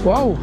Wow.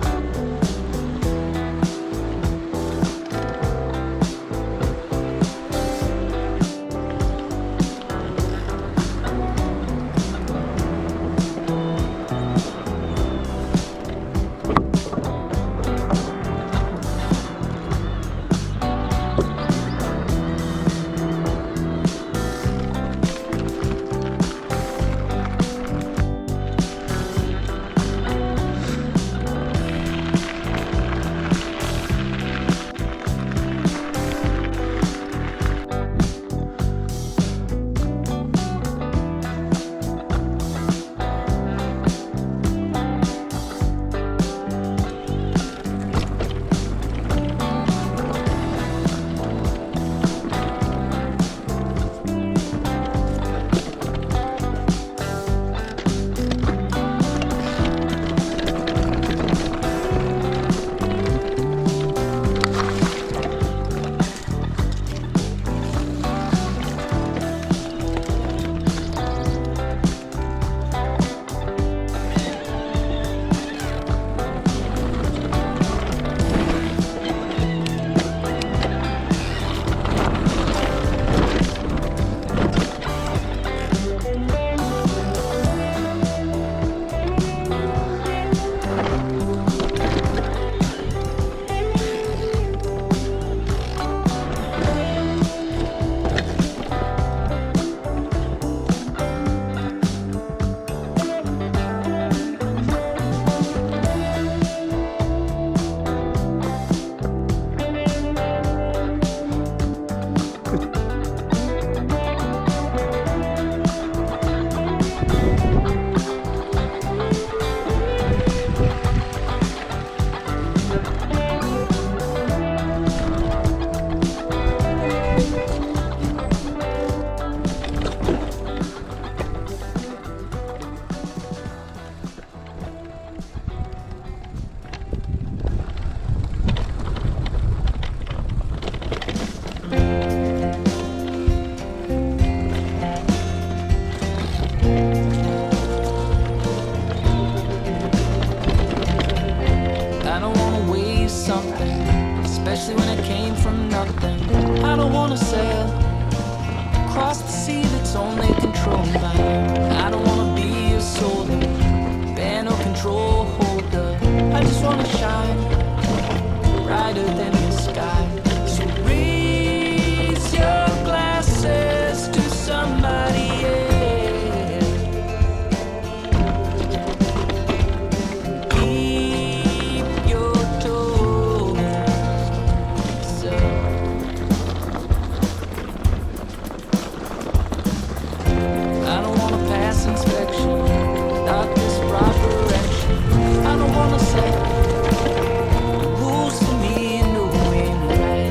especially when it came from nothing. I don't wanna sail across the sea that's only controlled by you. I don't wanna be a soldier, band or control holder. I just wanna shine brighter than the sky. So raise your glasses to somebody else. Keep your toes up. I don't wanna pass inspection without this proper action. I don't wanna say rules for me and knowing right.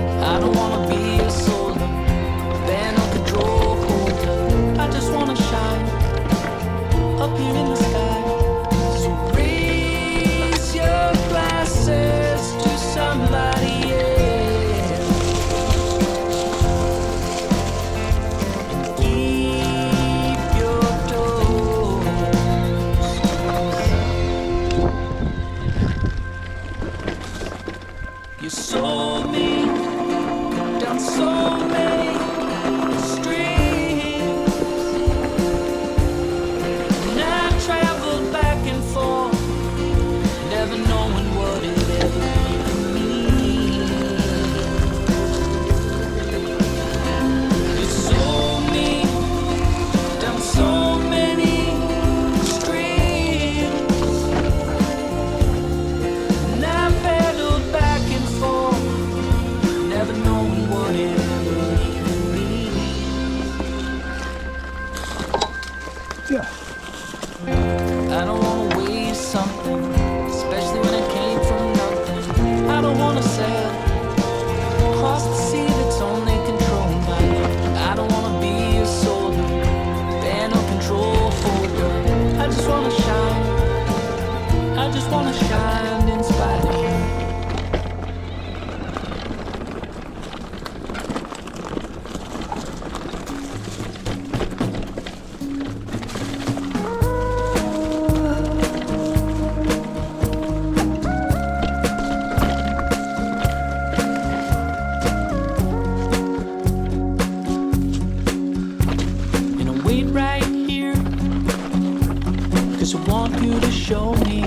want you to show me.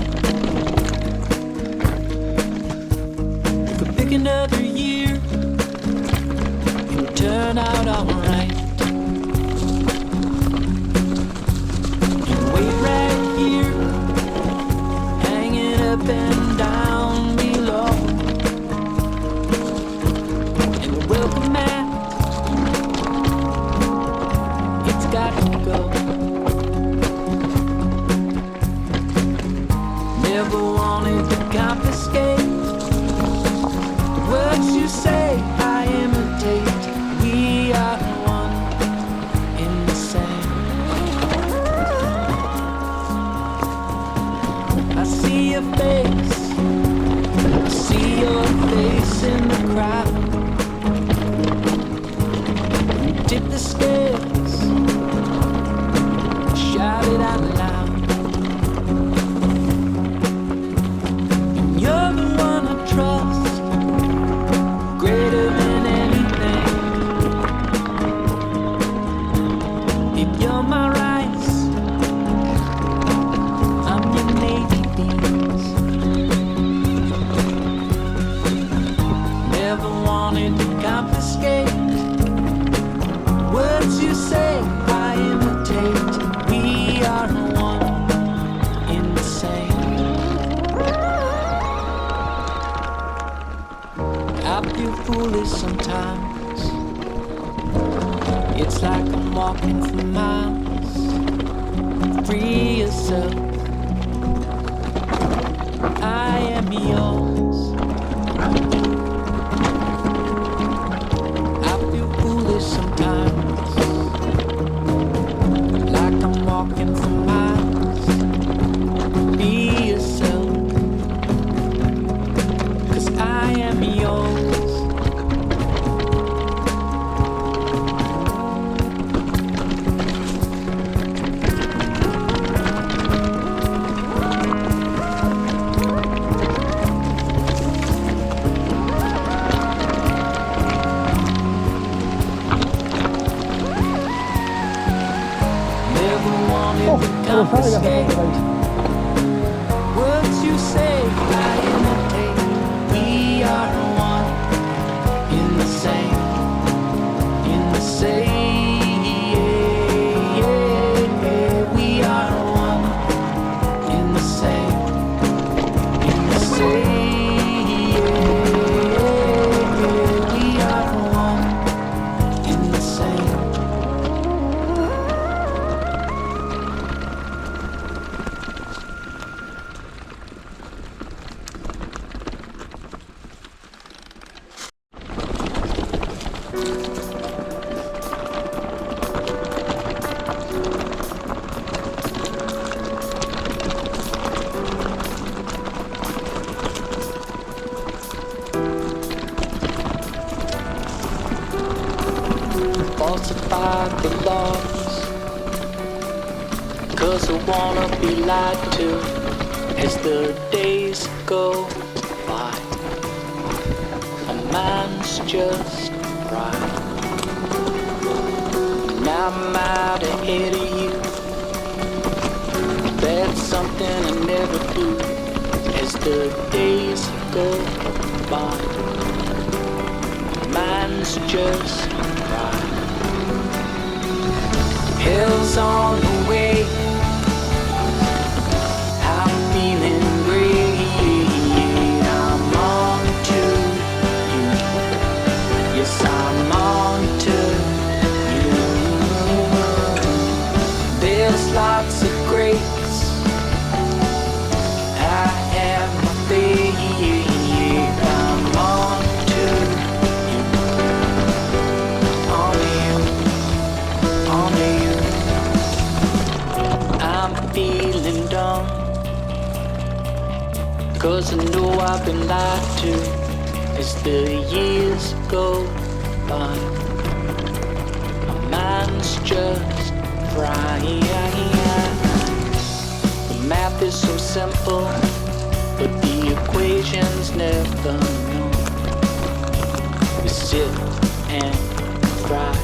You could pick another year, it would turn out alright. You wait right here, hanging up and down below. And the welcome mat, it's got to go. Never wanted to confiscate words you say, I imitate. We are one in the same. I see your face, I see your face in the crowd. You tip the scales, shout it out loud. You're the one I trust, greater than anything. If you're my rice, I'm your navy beans. Never wanted to confiscate words you say, I imitate. We are one in the same. I feel foolish sometimes. It's like I'm walking for miles. Free yourself, I am yours. I feel foolish sometimes, like I'm walking for miles. Be yourself, 'cause I am yours. Never wanted to confiscate words you say, I imitate. We are one in the same, in the same. We are one in the same, in the same. We are one in the same. Falsify the laws, 'cause I wanna be lied to as the days go by. My mind's just right, and I'm out ahead of you. That's something I never do as the days go by. Mine's just right. Hell's on the way, I'm feeling great. I'm on to you, yes I'm on to you. There's lots of grace, I have my faith. I'm on to you, on you, on you. I'm feeling dumb, 'cause I know I've been lied to as the years go by. My mind's just fried. The math is so simple, but the equation's never known. We sit and cry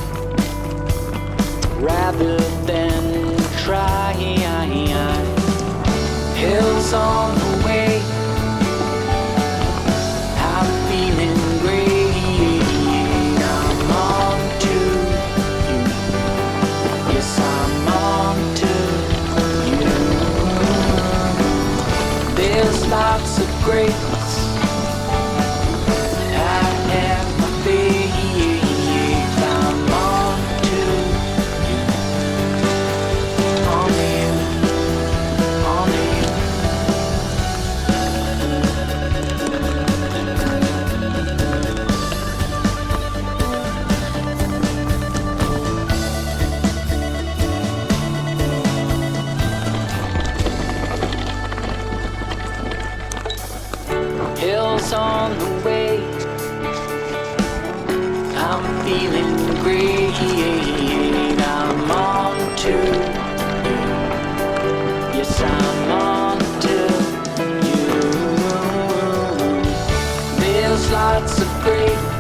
rather than try. hills on the way. I'm feeling great. I'm on to you. Yes, I'm on to you. There's lots of grapes. I have my faith. I'm on to you. On you. On you. Hills on the way. I'm feeling great. I'm on to you. Yes, I'm on to you. There's lots of grapes.